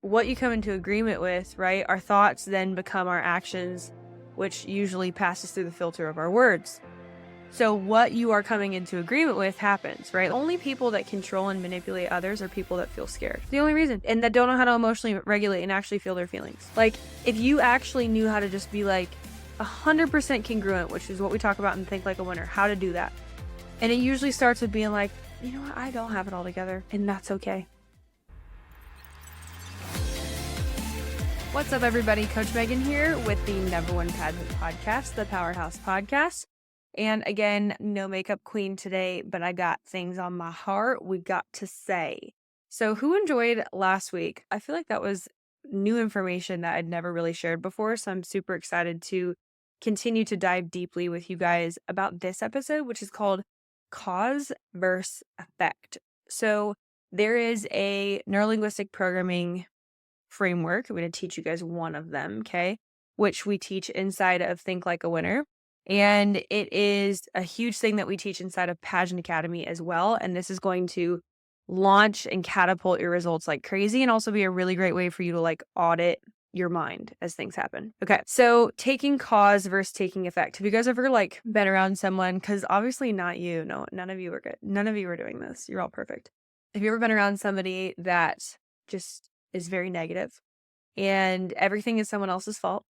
what you come into agreement with, right? Our thoughts then become our actions, which usually passes through the filter of our words. So what you are coming into agreement with happens, right? Only people that control and manipulate others are people that feel scared. The only reason. And that don't know how to emotionally regulate and actually feel their feelings. Like, if you actually knew how to just be like 100% congruent, which is what we talk about in Think Like a Winner, how to do that. And it usually starts with being like, you know what, I don't have it all together, and that's okay. What's up, everybody? Coach Megan here with the #1 pageant podcast, the Powerhouse Podcast. And again, no makeup queen today, but I got things on my heart we got to say. So who enjoyed last week? I feel like that was new information that I'd never really shared before. So I'm super excited to continue to dive deeply with you guys about this episode, which is called Cause versus Effect. So there is a neurolinguistic programming framework. I'm going to teach you guys one of them, okay? Which we teach inside of Think Like a Winner. And it is a huge thing that we teach inside of Pageant Academy as well. And this is going to launch and catapult your results like crazy, and also be a really great way for you to like audit your mind as things happen. Okay, so taking cause versus taking effect. Have you guys ever like been around someone? Because obviously not you. No, none of you were good. None of you were doing this. You're all perfect. Have you ever been around somebody that just is very negative and everything is someone else's fault?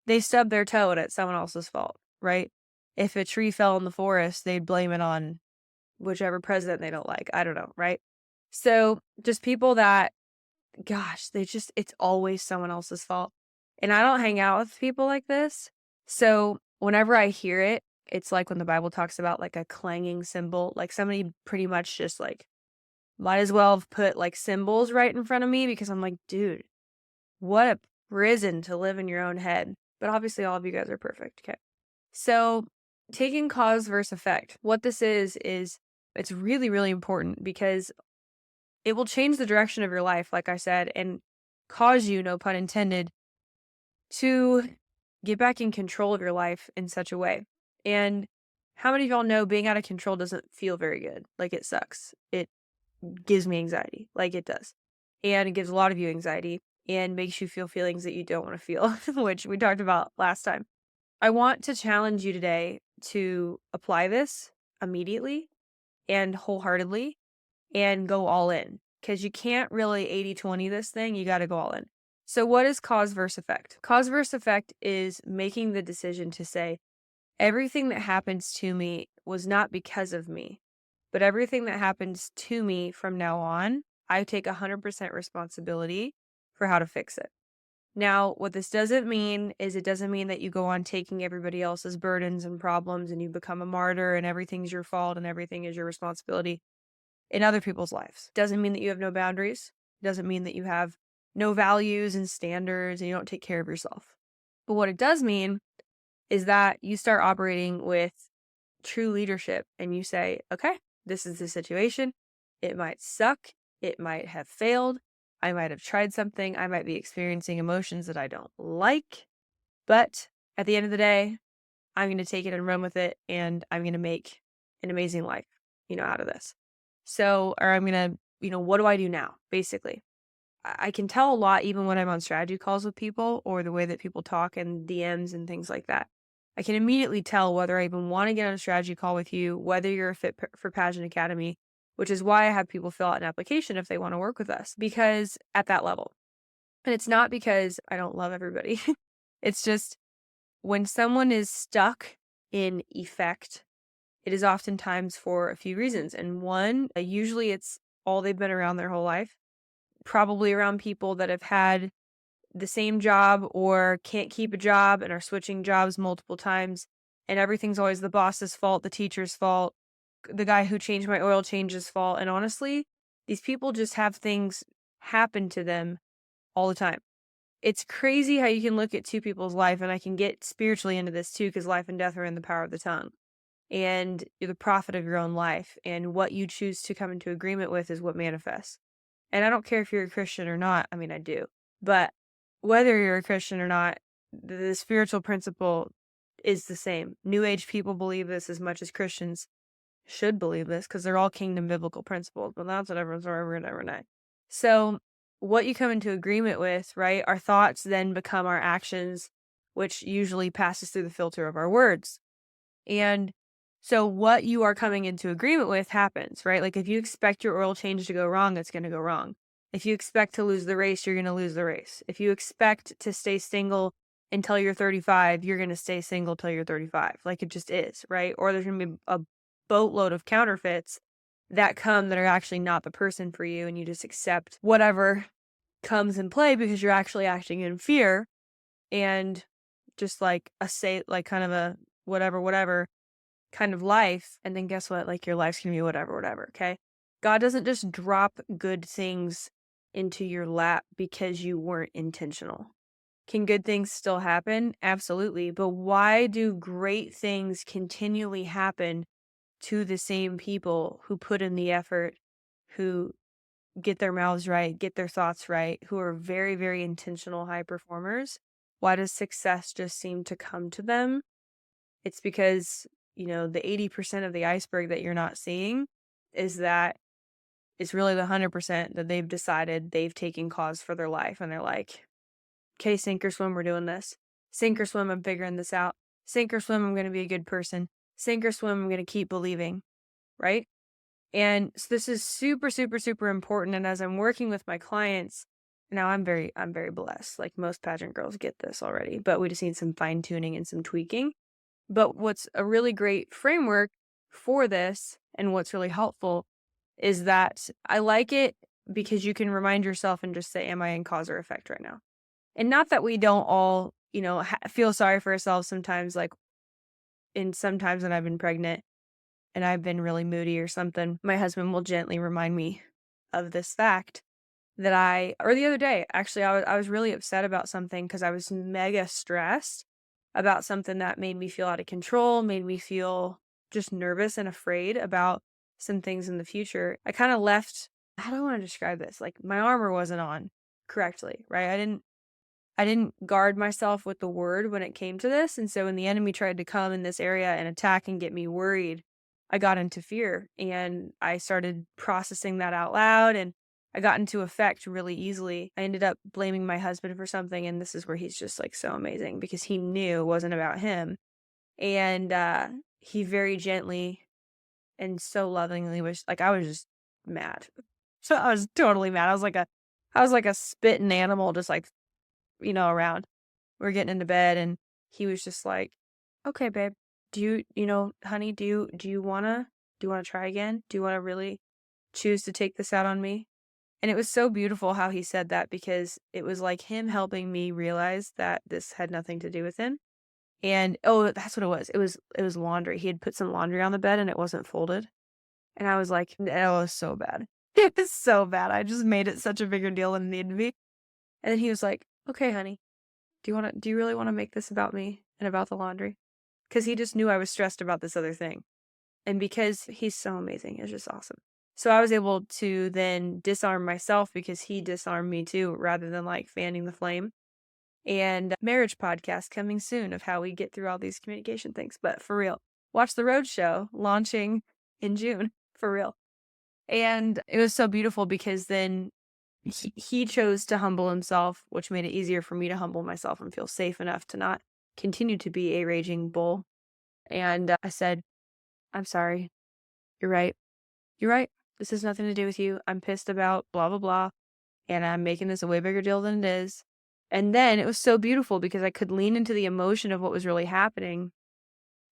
They stub their toe and it's someone else's fault, right? If a tree fell in the forest, they'd blame it on whichever president they don't like. I don't know, right? So just people that, gosh, it's always someone else's fault. And I don't hang out with people like this. So whenever I hear it, it's like when the Bible talks about like a clanging cymbal, like somebody pretty much just like might as well have put like cymbals right in front of me, because I'm like, dude, what a prison to live in your own head. But obviously all of you guys are perfect. Okay. So taking cause versus effect, what this is it's really, really important, because it will change the direction of your life, like I said, and cause you, no pun intended, to get back in control of your life in such a way. And how many of y'all know being out of control doesn't feel very good? Like, it sucks. It gives me anxiety, like it does. And it gives a lot of you anxiety and makes you feel feelings that you don't want to feel, which we talked about last time. I want to challenge you today to apply this immediately and wholeheartedly and go all in, because you can't really 80-20 this thing. You got to go all in. So what is cause versus effect? Cause versus effect is making the decision to say, everything that happens to me was not because of me, but everything that happens to me from now on, I take 100% responsibility for how to fix it. Now, what this doesn't mean is, it doesn't mean that you go on taking everybody else's burdens and problems and you become a martyr and everything's your fault and everything is your responsibility in other people's lives. Doesn't mean that you have no boundaries. Doesn't mean that you have no values and standards and you don't take care of yourself. But what it does mean is that you start operating with true leadership and you say, okay, this is the situation. It might suck. It might have failed. I might have tried something. I might be experiencing emotions that I don't like. But at the end of the day, I'm going to take it and run with it, and I'm going to make an amazing life, out of this. So, or I'm going to, what do I do now? Basically, I can tell a lot even when I'm on strategy calls with people, or the way that people talk and DMs and things like that. I can immediately tell whether I even want to get on a strategy call with you, whether you're a fit for Pageant Academy, which is why I have people fill out an application if they want to work with us, because at that level. And it's not because I don't love everybody. It's just when someone is stuck in effect, it is oftentimes for a few reasons. And one, usually it's all they've been around their whole life, probably around people that have had the same job or can't keep a job and are switching jobs multiple times. And everything's always the boss's fault, the teacher's fault, the guy who changed my oil change's fault. And honestly, these people just have things happen to them all the time. It's crazy how you can look at two people's life, and I can get spiritually into this too, because life and death are in the power of the tongue. And you're the prophet of your own life, and what you choose to come into agreement with is what manifests. And I don't care if you're a Christian or not. I mean, I do. But whether you're a Christian or not, the spiritual principle is the same. New Age people believe this as much as Christians should believe this, because they're all kingdom biblical principles, but that's what everyone's ever and ever night. So what you come into agreement with, right? Our thoughts then become our actions, which usually passes through the filter of our words. And so what you are coming into agreement with happens, right? Like if you expect your oil change to go wrong, it's going to go wrong. If you expect to lose the race, you're going to lose the race. If you expect to stay single until you're 35, you're going to stay single till you're 35. Like it just is, right? Or there's going to be a boatload of counterfeits that come that are actually not the person for you, and you just accept whatever comes in play because you're actually acting in fear and just like kind of a whatever kind of life. And then guess what? Like your life's gonna be whatever. Okay. God doesn't just drop good things into your lap because you weren't intentional. Can good things still happen? Absolutely. But why do great things continually happen to the same people who put in the effort, who get their mouths right, get their thoughts right, who are very, very intentional high performers? Why does success just seem to come to them? It's because, the 80% of the iceberg that you're not seeing is that it's really the 100% that they've decided they've taken cause for their life. And they're like, okay, sink or swim, we're doing this. Sink or swim, I'm figuring this out. Sink or swim, I'm going to be a good person. Sink or swim, I'm going to keep believing, right? And so this is super, super, super important. And as I'm working with my clients, now I'm very blessed. Like most pageant girls get this already, but we just need some fine tuning and some tweaking. But what's a really great framework for this and what's really helpful is that I like it because you can remind yourself and just say, am I in cause or effect right now? And not that we don't all, feel sorry for ourselves sometimes, like sometimes when I've been pregnant and I've been really moody or something, my husband will gently remind me of this fact or the other day, actually, I was really upset about something because I was mega stressed about something that made me feel out of control, made me feel just nervous and afraid about some things in the future. I kind of left, how do I want to describe this? Like my armor wasn't on correctly, right? I didn't guard myself with the word when it came to this. And so when the enemy tried to come in this area and attack and get me worried, I got into fear and I started processing that out loud, and I got into effect really easily. I ended up blaming my husband for something, and this is where he's just like so amazing because he knew it wasn't about him. And he very gently and so lovingly was like, I was just mad. So I was totally mad. I was like a spitting animal, just like, around. We're getting into bed and he was just like, okay, babe, honey, do you wanna try again? Do you wanna really choose to take this out on me? And it was so beautiful how he said that because it was like him helping me realize that this had nothing to do with him. And oh, that's what it was. It was laundry. He had put some laundry on the bed and it wasn't folded. And I was like, "No, it was so bad. It was so bad. I just made it such a bigger deal than it needed to be." And then he was like, okay, honey, do you really want to make this about me and about the laundry? Because he just knew I was stressed about this other thing. And because he's so amazing, it's just awesome. So I was able to then disarm myself because he disarmed me too, rather than like fanning the flame. And marriage podcast coming soon of how we get through all these communication things. But for real, watch the road show launching in June, for real. And it was so beautiful because then he chose to humble himself, which made it easier for me to humble myself and feel safe enough to not continue to be a raging bull. And I said, I'm sorry. You're right. You're right. This has nothing to do with you. I'm pissed about blah, blah, blah. And I'm making this a way bigger deal than it is. And then it was so beautiful because I could lean into the emotion of what was really happening.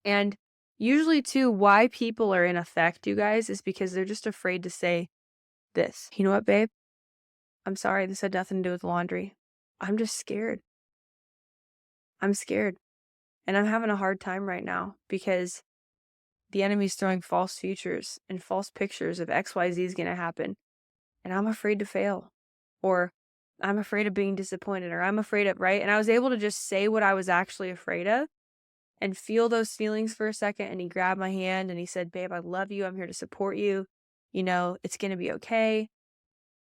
And usually, too, why people are in effect, you guys, is because they're just afraid to say this. You know what, babe? I'm sorry. This had nothing to do with laundry. I'm just scared. I'm scared. And I'm having a hard time right now because the enemy's throwing false futures and false pictures of XYZ is going to happen. And I'm afraid to fail. Or I'm afraid of being disappointed. Or I'm afraid of, right? And I was able to just say what I was actually afraid of and feel those feelings for a second. And he grabbed my hand and he said, babe, I love you. I'm here to support you. It's going to be okay.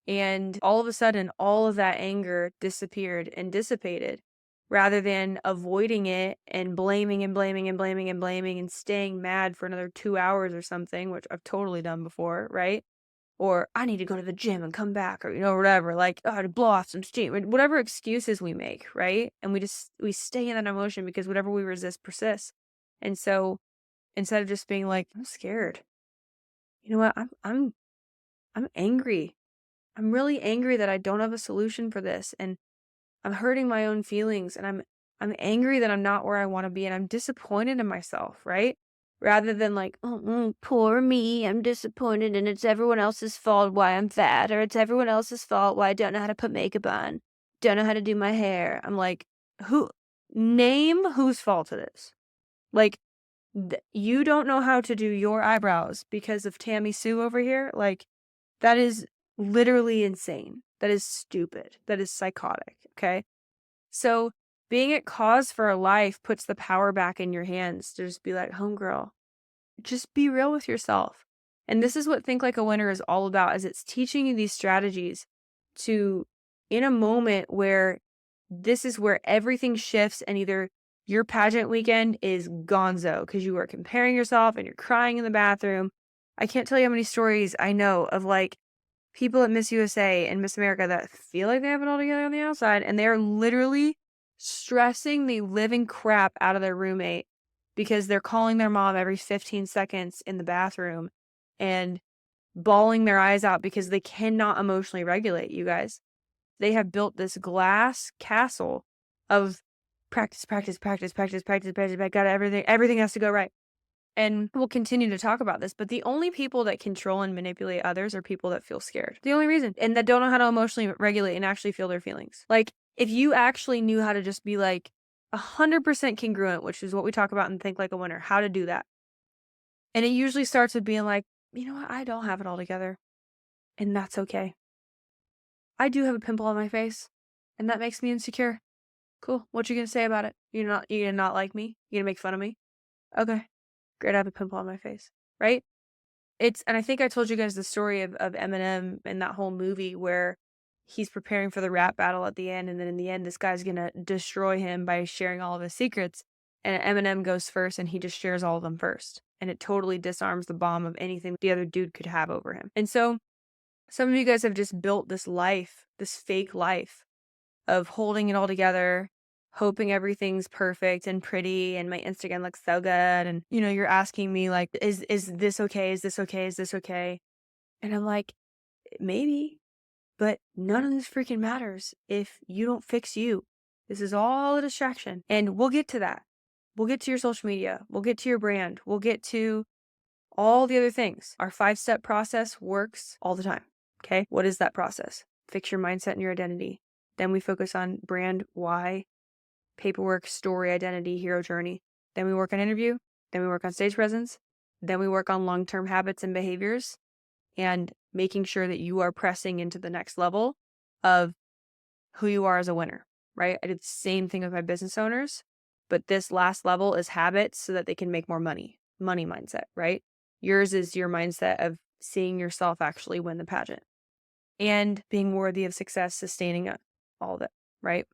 And all of a sudden, all of that anger disappeared and dissipated rather than avoiding it and blaming and blaming and blaming and blaming and staying mad for another 2 hours or something, which I've totally done before, right? or I need to go to the gym and come back, or, whatever, like, oh, to blow off some steam, or whatever excuses we make, right? And we stay in that emotion because whatever we resist persists. And so instead of just being like, I'm scared, you know what? I'm angry. I'm really angry that I don't have a solution for this. And I'm hurting my own feelings, and I'm angry that I'm not where I want to be, and I'm disappointed in myself, right? Rather than like, oh, poor me, I'm disappointed and it's everyone else's fault why I'm fat, or it's everyone else's fault why I don't know how to put makeup on, don't know how to do my hair. I'm like, name whose fault it is. Like, you don't know how to do your eyebrows because of Tammy Sue over here. Like, that is literally insane. That is stupid. That is psychotic. Okay. So being at cause for a life puts the power back in your hands to just be like, homegirl, just be real with yourself. And this is what Think Like a Winner is all about, is it's teaching you these strategies to, in a moment where this is where everything shifts and either your pageant weekend is gonzo because you are comparing yourself and you're crying in the bathroom. I can't tell you how many stories I know of like people at Miss USA and Miss America that feel like they have it all together on the outside, and they're literally stressing the living crap out of their roommate because they're calling their mom every 15 seconds in the bathroom and bawling their eyes out because they cannot emotionally regulate, you guys. They have built this glass castle of practice, practice, practice, practice, practice, practice, practice, got everything has to go right. And we'll continue to talk about this, but the only people that control and manipulate others are people that feel scared. The only reason. And that don't know how to emotionally regulate and actually feel their feelings. Like, if you actually knew how to just be like 100% congruent, which is what we talk about in Think Like a Winner, how to do that. And it usually starts with being like, you know what? I don't have it all together. And that's okay. I do have a pimple on my face, and that makes me insecure. Cool. What you gonna say about it? You gonna not like me? You gonna make fun of me? Okay. Great, I have a pimple on my face, right? And I think I told you guys the story of Eminem and that whole movie where he's preparing for the rap battle at the end, and then in the end, this guy's gonna destroy him by sharing all of his secrets. And Eminem goes first, and he just shares all of them first, and it totally disarms the bomb of anything the other dude could have over him. And so, some of you guys have just built this life, this fake life of holding it all together, hoping everything's perfect and pretty and my Instagram looks so good. And, you're asking me like, is this okay? Is this okay? Is this okay? And I'm like, maybe, but none of this freaking matters if you don't fix you. This is all a distraction. And we'll get to that. We'll get to your social media. We'll get to your brand. We'll get to all the other things. Our 5-step process works all the time. Okay. What is that process? Fix your mindset and your identity. Then we focus on brand, why, paperwork, story, identity, hero journey. Then we work on interview. Then we work on stage presence. Then we work on long-term habits and behaviors and making sure that you are pressing into the next level of who you are as a winner, right? I did the same thing with my business owners, but this last level is habits so that they can make more money mindset, right? Yours is your mindset of seeing yourself actually win the pageant and being worthy of success, sustaining all of it, right?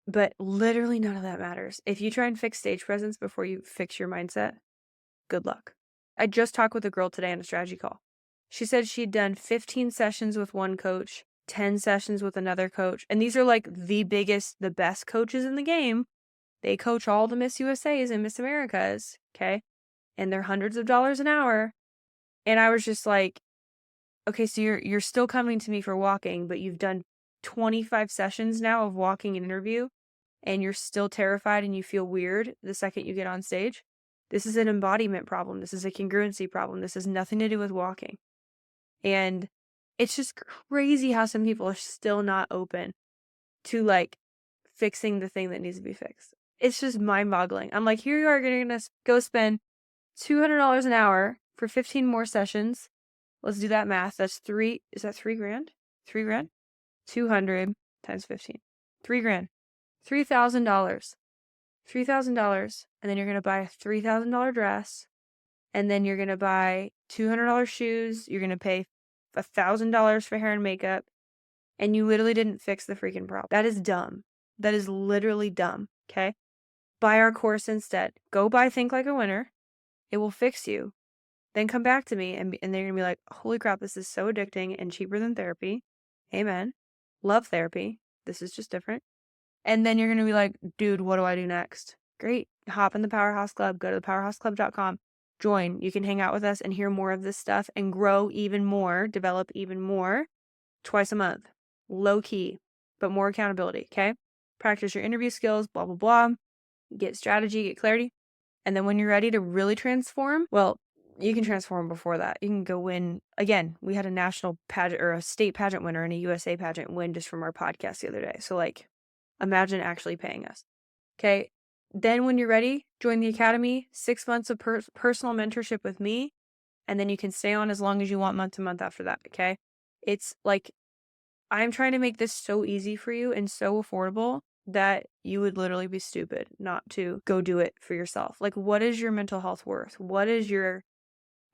But literally none of that matters. If you try and fix stage presence before you fix your mindset, good luck. I just talked with a girl today on a strategy call. She said she'd done 15 sessions with one coach, 10 sessions with another coach. And these are like the biggest, the best coaches in the game. They coach all the Miss USAs and Miss Americas, okay? And they're hundreds of dollars an hour. And I was just like, okay, so you're still coming to me for walking, but you've done 25 sessions now of walking and interview, and you're still terrified and you feel weird the second you get on stage. This is an embodiment problem. This is a congruency problem. This has nothing to do with walking. And it's just crazy how some people are still not open to like fixing the thing that needs to be fixed. It's just mind-boggling. I'm like, here you are going to go spend $200 an hour for 15 more sessions. Let's do that math. That's is that $3,000? $3,000? 200 times 15. $3,000. $3,000. $3,000. And then you're going to buy a $3,000 dress. And then you're going to buy $200 shoes. You're going to pay $1,000 for hair and makeup. And you literally didn't fix the freaking problem. That is dumb. That is literally dumb. Okay? Buy our course instead. Go buy Think Like a Winner. It will fix you. Then come back to me and they're going to be like, holy crap, this is so addicting and cheaper than therapy. Amen. Love therapy. This is just different. And then you're going to be like, dude, what do I do next? Great. Hop in the Powerhouse Club. Go to thepowerhouseclub.com. Join. You can hang out with us and hear more of this stuff and grow even more, develop even more twice a month. Low key, but more accountability. Okay. Practice your interview skills, blah, blah, blah. Get strategy, get clarity. And then when you're ready to really transform, well, you can transform before that. You can go win. Again, we had a national pageant or a state pageant winner and a USA pageant win just from our podcast the other day. So like, imagine actually paying us. Okay. Then when you're ready, join the academy, 6 months of personal mentorship with me. And then you can stay on as long as you want month to month after that. Okay. It's like, I'm trying to make this so easy for you and so affordable that you would literally be stupid not to go do it for yourself. Like, what is your mental health worth? What is your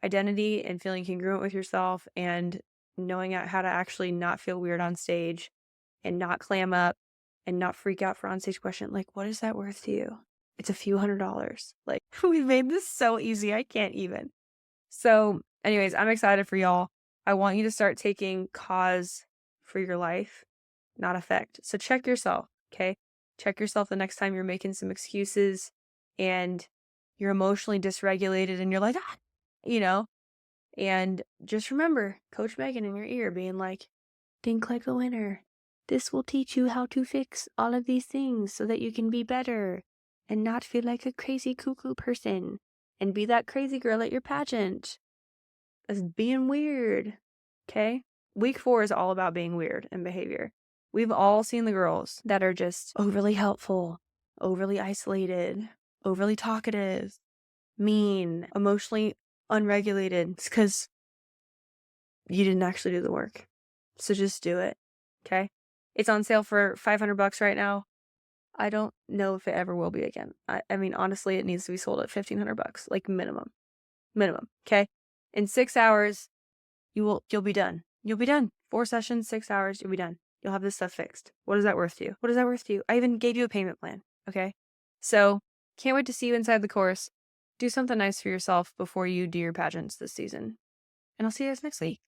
identity and feeling congruent with yourself and knowing how to actually not feel weird on stage and not clam up and not freak out for onstage question? Like, what is that worth to you? It's a few $100s. Like, we made this so easy. I can't even. So anyways, I'm excited for y'all. I want you to start taking cause for your life, not effect. So check yourself, okay? Check yourself the next time you're making some excuses and you're emotionally dysregulated and you're like, and just remember Coach Megan in your ear being like, think like a winner. This will teach you how to fix all of these things so that you can be better and not feel like a crazy cuckoo person and be that crazy girl at your pageant as being weird. Okay? Week 4 is all about being weird and behavior. We've all seen the girls that are just overly helpful, overly isolated, overly talkative, mean, emotionally unregulated. It's because you didn't actually do the work. So just do it. Okay? It's on sale for $500 right now. I don't know if it ever will be again. I mean, honestly, it needs to be sold at $1,500, like minimum. Okay? In 6 hours, you'll be done. You'll be done. 4 sessions, 6 hours, you'll be done. You'll have this stuff fixed. What is that worth to you? What is that worth to you? I even gave you a payment plan. Okay? So can't wait to see you inside the course. Do something nice for yourself before you do your pageants this season. And I'll see you guys next week.